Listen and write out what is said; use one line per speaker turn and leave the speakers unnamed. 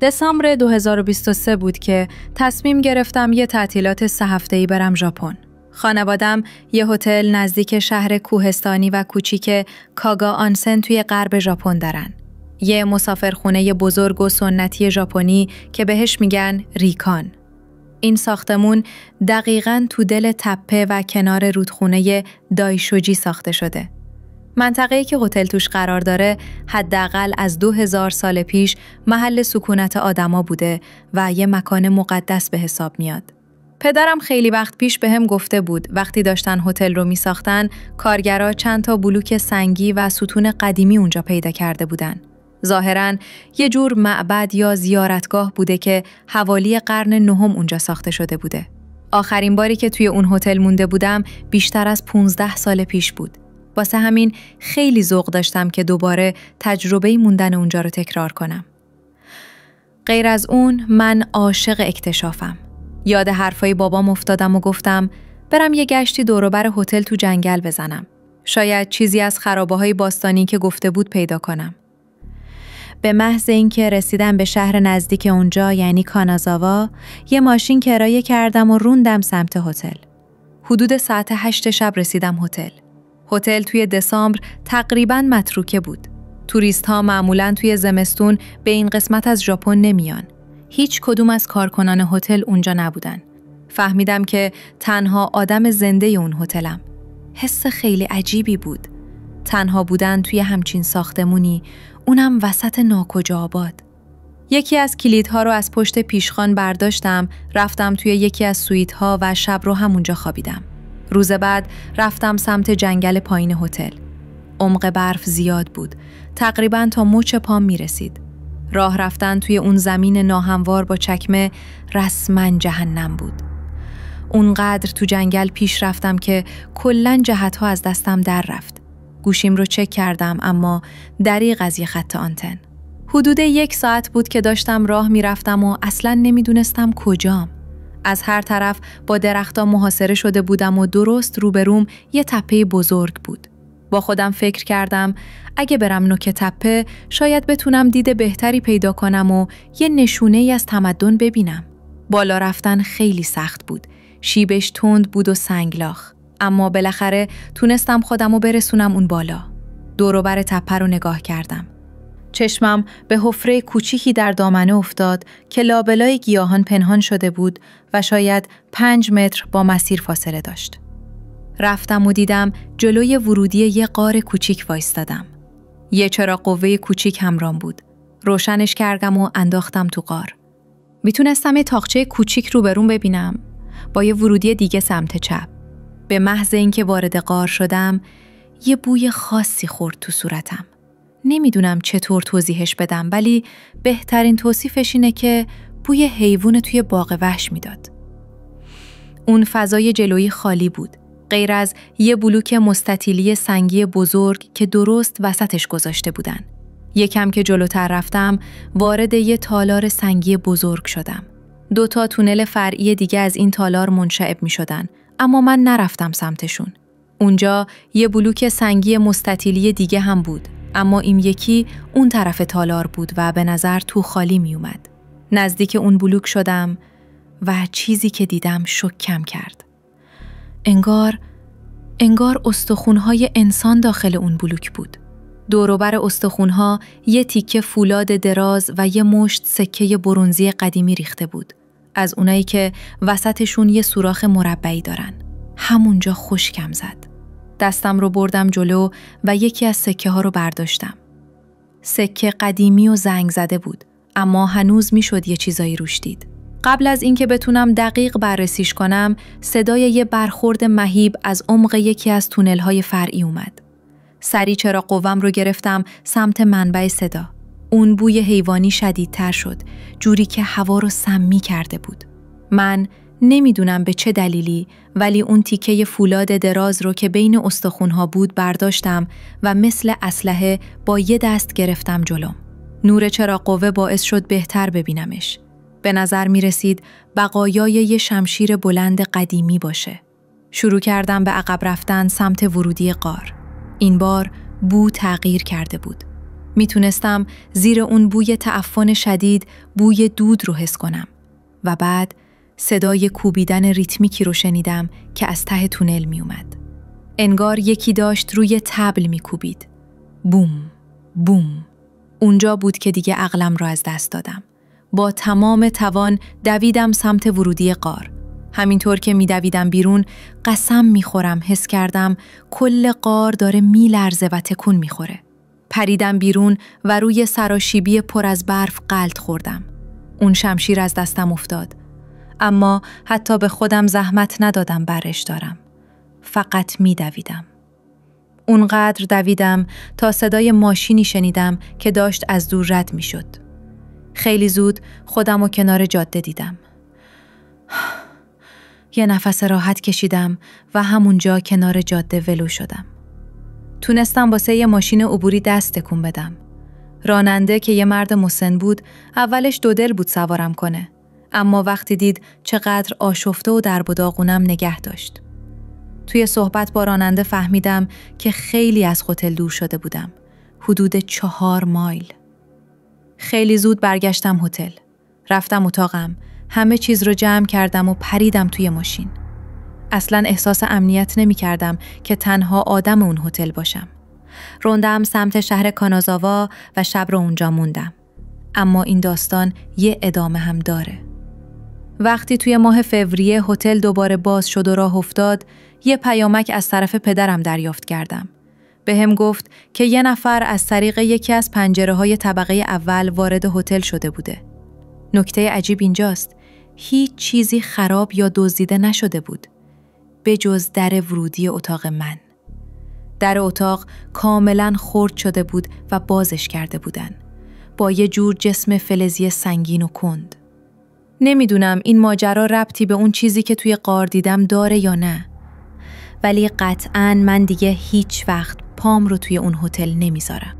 دسامبر 2023 بود که تصمیم گرفتم یه تعطیلات 3 هفته‌ای برم ژاپن. خانوادم یه هتل نزدیک شهر کوهستانی و کوچیک کاگا آنسن توی غرب ژاپن دارن. یه مسافرخونه بزرگ و سنتی ژاپنی که بهش میگن ریکان. این ساختمون دقیقاً تو دل تپه و کنار رودخونه دایشوجی ساخته شده. منطقه‌ای که هتل توش قرار داره حداقل از 2000 سال پیش محل سکونت آدما بوده و یه مکان مقدس به حساب میاد. پدرم خیلی وقت پیش بهم گفته بود وقتی داشتن هتل رو میساختن کارگرا چند تا بلوک سنگی و ستون قدیمی اونجا پیدا کرده بودن. ظاهراً یه جور معبد یا زیارتگاه بوده که حوالی قرن 9 اونجا ساخته شده بوده. آخرین باری که توی اون هتل مونده بودم بیشتر از 15 سال پیش بود. واسه همین خیلی ذوق داشتم که دوباره تجربه موندن اونجا رو تکرار کنم. غیر از اون من عاشق اکتشافم. یاد حرفای بابام افتادم و گفتم برم یه گشتی دور و بر هتل تو جنگل بزنم. شاید چیزی از خرابه‌های باستانی که گفته بود پیدا کنم. به محض اینکه رسیدم به شهر نزدیک اونجا یعنی کانازاوا، یه ماشین کرایه کردم و روندم سمت هتل. حدود ساعت 8 شب رسیدم هتل. هتل توی دسامبر تقریباً متروکه بود. توریست‌ها معمولاً توی زمستون به این قسمت از ژاپن نمیان. هیچ کدوم از کارکنان هتل اونجا نبودن. فهمیدم که تنها آدم زنده اون هتلم. حس خیلی عجیبی بود. تنها بودن توی همچین ساختمونی، اونم وسط ناکجا آباد. یکی از کلیدها رو از پشت پیشخوان برداشتم، رفتم توی یکی از سویت‌ها و شب رو همونجا خوابیدم. روز بعد رفتم سمت جنگل پایین هتل. عمق برف زیاد بود. تقریباً تا مچ پام میرسید. راه رفتن توی اون زمین ناهموار با چکمه رسما جهنم بود. اونقدر تو جنگل پیش رفتم که کلاً جهت‌ها از دستم در رفت. گوشیم رو چک کردم اما دریغ از یه خط آنتن. حدود 1 ساعت بود که داشتم راه میرفتم و اصلاً نمیدونستم کجام. از هر طرف با درخت‌ها محاصره شده بودم و درست روبروم یه تپه بزرگ بود. با خودم فکر کردم اگه برم نوک تپه شاید بتونم دید بهتری پیدا کنم و یه نشونه‌ای از تمدن ببینم. بالا رفتن خیلی سخت بود. شیبش تند بود و سنگلاخ. اما بالاخره تونستم خودمو برسونم اون بالا. دور و بر تپه رو نگاه کردم. چشمم به حفره کوچیکی در دامنه افتاد که لابلای گیاهان پنهان شده بود و شاید 5 متر با مسیر فاصله داشت. رفتم و دیدم جلوی ورودی یه غار کوچیک وایستادم. یه چراغ قوه کوچیک همراهم بود. روشنش کردم و انداختم تو غار. میتونستم یه تاقچه کوچیک روبروم ببینم با یه ورودی دیگه سمت چپ. به محض اینکه وارد غار شدم یه بوی خاصی خورد تو صورتم. نمیدونم چطور توضیحش بدم ولی بهترین توصیفش اینه که بوی حیوان توی باغ وحش میداد. اون فضای جلویی خالی بود. غیر از یه بلوک مستطیلی سنگی بزرگ که درست وسطش گذاشته بودن. یکم که جلوتر رفتم وارد یه تالار سنگی بزرگ شدم. 2 تا تونل فرعی دیگه از این تالار منشعب می شدن اما من نرفتم سمتشون. اونجا یه بلوک سنگی مستطیلی دیگه هم بود اما این یکی اون طرف تالار بود و به نظر تو خالی می اومد. نزدیک اون بلوک شدم و چیزی که دیدم شوکم کرد. انگار استخوان‌های انسان داخل اون بلوک بود. دور و بر استخوان‌ها یه تیکه فولاد دراز و یه مشت سکه برنزی قدیمی ریخته بود. از اونایی که وسطشون یه سوراخ مربعی دارن. همونجا خشکم زد. دستم رو بردم جلو و یکی از سکه ها رو برداشتم. سکه قدیمی و زنگ زده بود اما هنوز میشد یه چیزایی روش دید. قبل از اینکه بتونم دقیق بررسیش کنم، صدای یه برخورد مهیب از عمق یکی از تونل‌های فرعی اومد. سریع چراغ قوام رو گرفتم سمت منبع صدا. اون بوی حیوانی شدیدتر شد، جوری که هوا رو سمی کرده بود. من نمیدونم به چه دلیلی ولی اون تیکه فولاد دراز رو که بین استخوان‌ها بود برداشتم و مثل اسلحه با یه دست گرفتم جلوم. نور چراغ قوه باعث شد بهتر ببینمش. به نظر می رسید بقایای یه شمشیر بلند قدیمی باشه. شروع کردم به عقب رفتن سمت ورودی غار. این بار بو تغییر کرده بود. میتونستم زیر اون بوی تعفن شدید بوی دود رو حس کنم و بعد صدای کوبیدن ریتمیکی رو شنیدم که از ته تونل میومد. انگار یکی داشت روی طبل میکوبید. بوم، بوم. اونجا بود که دیگه عقلم رو از دست دادم. با تمام توان دویدم سمت ورودی غار. همینطور که میدویدم بیرون قسم میخورم حس کردم کل غار داره میلرزه و تکون میخوره. پریدم بیرون و روی سراشیبی پر از برف غلط خوردم. اون شمشیر از دستم افتاد. اما حتی به خودم زحمت ندادم برش دارم. فقط میدویدم. اونقدر دویدم تا صدای ماشینی شنیدم که داشت از دور رد میشد. خیلی زود خودم رو کنار جاده دیدم. یه نفس راحت کشیدم و همونجا کنار جاده ولو شدم. تونستم واسه یه ماشین عبوری دست تکون بدم. راننده که یه مرد مسن بود، اولش دودل بود سوارم کنه. اما وقتی دید چقدر آشفته و درب و داغونم نگه داشت. توی صحبت با راننده فهمیدم که خیلی از هتل دور شده بودم. حدود 4 مایل. خیلی زود برگشتم هتل. رفتم اتاقم. همه چیز رو جمع کردم و پریدم توی ماشین. اصلاً احساس امنیت نمی کردم که تنها آدم اون هتل باشم. روندم سمت شهر کانازاوا و شب رو اونجا موندم. اما این داستان یه ادامه هم داره. وقتی توی ماه فوریه هتل دوباره باز شد و راه افتاد، یه پیامک از طرف پدرم دریافت کردم. بهم گفت که یه نفر از طریق یکی از پنجره‌های طبقه اول وارد هتل شده بوده. نکته عجیب اینجاست، هیچ چیزی خراب یا دزدیده نشده بود، به جز در ورودی اتاق من. در اتاق کاملاً خرد شده بود و بازش کرده بودن، با یه جور جسم فلزی سنگین و کند. نمیدونم این ماجرا ربطی به اون چیزی که توی غار دیدم داره یا نه، ولی قطعاً من دیگه هیچ وقت پام رو توی اون هتل نمیذارم.